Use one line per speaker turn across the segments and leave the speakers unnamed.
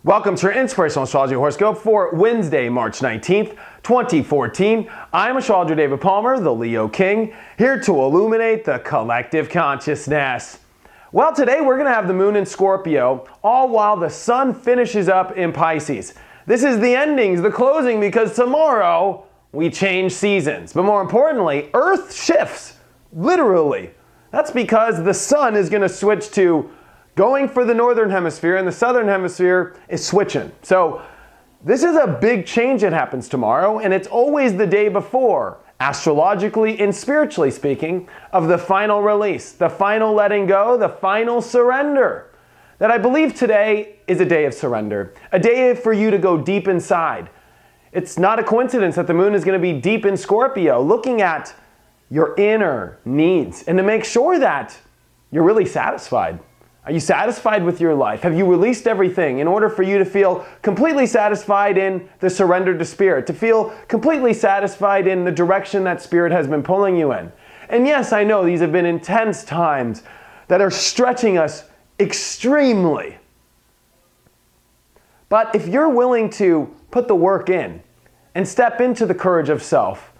Welcome to your Inspirational Astrology Horoscope for Wednesday, March 19th, 2014. I'm astrologer David Palmer, the Leo King, here to illuminate the collective consciousness. Well, today we're going to have the moon in Scorpio, all while the sun finishes up in Pisces. This is the endings, the closing, because tomorrow we change seasons. But more importantly, Earth shifts, literally. That's because the sun is going to switch to going for the northern hemisphere, and the southern hemisphere is switching. So this is a big change that happens tomorrow, and it's always the day before, astrologically and spiritually speaking, of the final release, the final letting go, the final surrender. That I believe today is a day of surrender, a day for you to go deep inside. It's not a coincidence that the moon is going to be deep in Scorpio, looking at your inner needs, and to make sure that you're really satisfied. Are you satisfied with your life? Have you released everything in order for you to feel completely satisfied in the surrender to Spirit, to feel completely satisfied in the direction that Spirit has been pulling you in? And yes, I know these have been intense times that are stretching us extremely. But if you're willing to put the work in and step into the courage of self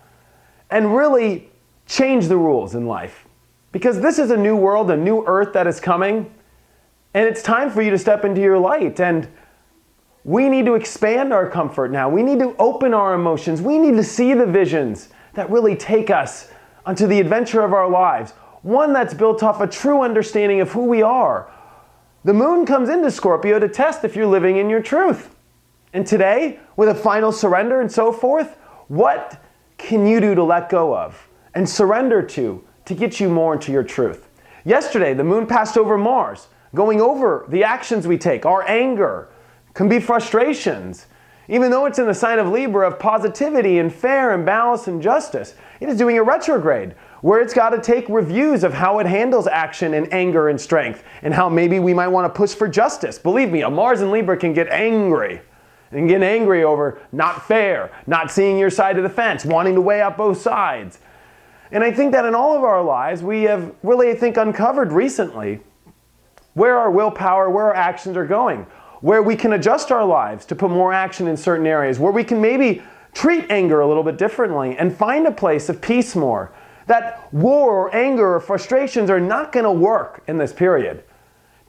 and really change the rules in life, because this is a new world, a new earth that is coming, and it's time for you to step into your light. And we need to expand our comfort now. We need to open our emotions. We need to see the visions that really take us onto the adventure of our lives. One that's built off a true understanding of who we are. The moon comes into Scorpio to test if you're living in your truth. And today, with a final surrender and so forth, what can you do to let go of and surrender to get you more into your truth? Yesterday, the moon passed over Mars, going over the actions we take. Our anger can be frustrations. Even though it's in the sign of Libra, of positivity and fair and balance and justice, it is doing a retrograde where it's got to take reviews of how it handles action and anger and strength, and how maybe we might want to push for justice. Believe me, a Mars in Libra can get angry. And get angry over not fair, not seeing your side of the fence, wanting to weigh out both sides. And I think that in all of our lives, we have really, I think, uncovered recently where our willpower, where our actions are going, where we can adjust our lives to put more action in certain areas, where we can maybe treat anger a little bit differently and find a place of peace more. That war or anger or frustrations are not going to work in this period.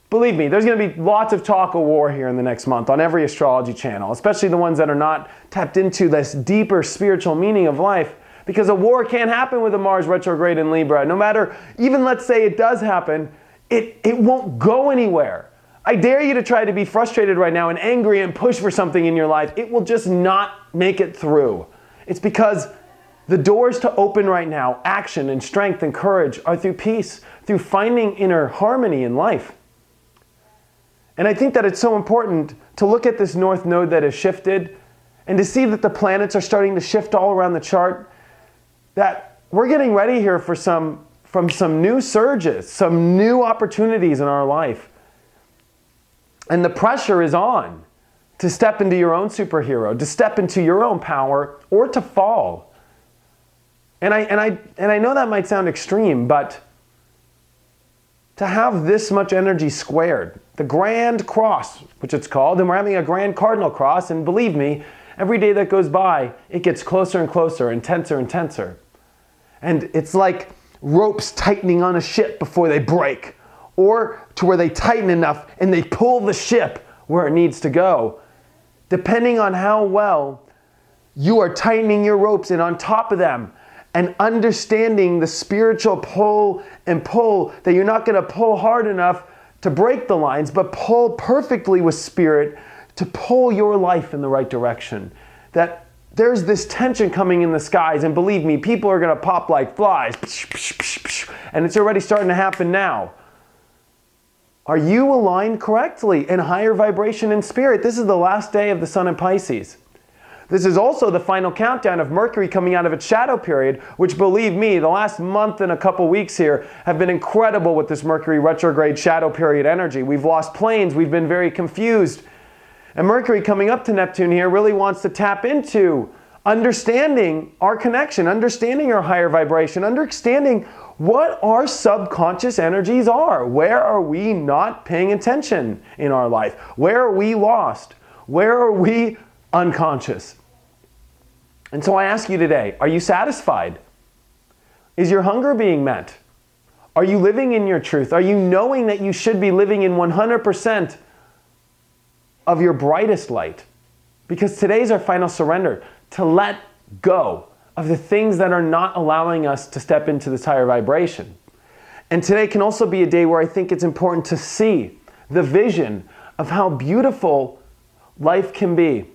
Believe me, there's going to be lots of talk of war here in the next month on every astrology channel, especially the ones that are not tapped into this deeper spiritual meaning of life, because a war can't happen with a Mars retrograde in Libra. No matter, even let's say it does happen, it won't go anywhere. I dare you to try to be frustrated right now and angry and push for something in your life. It will just not make it through. It's because the doors to open right now, action and strength and courage, are through peace, through finding inner harmony in life. And I think that it's so important to look at this north node that has shifted and to see that the planets are starting to shift all around the chart, that we're getting ready here for some new surges, some new opportunities in our life. And the pressure is on to step into your own superhero, to step into your own power, or to fall. And I know that might sound extreme, but to have this much energy squared, the Grand Cross, which it's called, and we're having a Grand Cardinal Cross, and believe me, every day that goes by, it gets closer and closer, intenser and tenser. And it's like ropes tightening on a ship before they break, or to where they tighten enough and they pull the ship where it needs to go. Depending on how well you are tightening your ropes and on top of them, and understanding the spiritual pull and pull, that you're not going to pull hard enough to break the lines, but pull perfectly with Spirit to pull your life in the right direction. That there's this tension coming in the skies, and believe me, people are going to pop like flies, and it's already starting to happen now. Are you aligned correctly in higher vibration in spirit? This is the last day of the sun in Pisces. This is also the final countdown of Mercury coming out of its shadow period, which, believe me, the last month and a couple weeks here have been incredible with this Mercury retrograde shadow period energy. We've lost planes, we've been very confused. And Mercury coming up to Neptune here really wants to tap into understanding our connection, understanding our higher vibration, understanding what our subconscious energies are. Where are we not paying attention in our life? Where are we lost? Where are we unconscious? And so I ask you today, are you satisfied? Is your hunger being met? Are you living in your truth? Are you knowing that you should be living in 100% of your brightest light? Because today's our final surrender, to let go of the things that are not allowing us to step into this higher vibration. And today can also be a day where I think it's important to see the vision of how beautiful life can be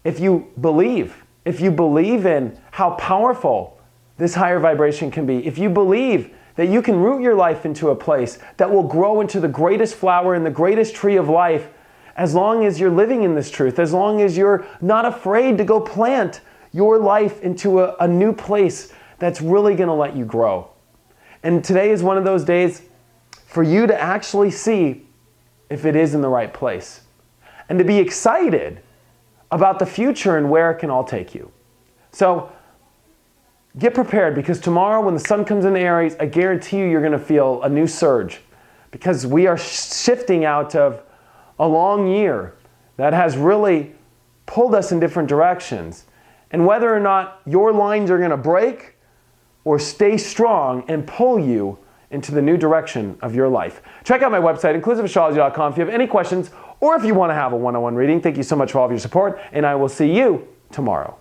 if you believe in how powerful this higher vibration can be, if you believe that you can root your life into a place that will grow into the greatest flower and the greatest tree of life, as long as you're living in this truth, as long as you're not afraid to go plant your life into a new place that's really going to let you grow. And today is one of those days for you to actually see if it is in the right place, and to be excited about the future and where it can all take you. So get prepared, because tomorrow when the sun comes into Aries, I guarantee you're going to feel a new surge, because we are shifting out of a long year that has really pulled us in different directions. And whether or not your lines are going to break or stay strong and pull you into the new direction of your life. Check out my website, inclusiveastrology.com, if you have any questions or if you want to have a one-on-one reading. Thank you so much for all of your support, and I will see you tomorrow.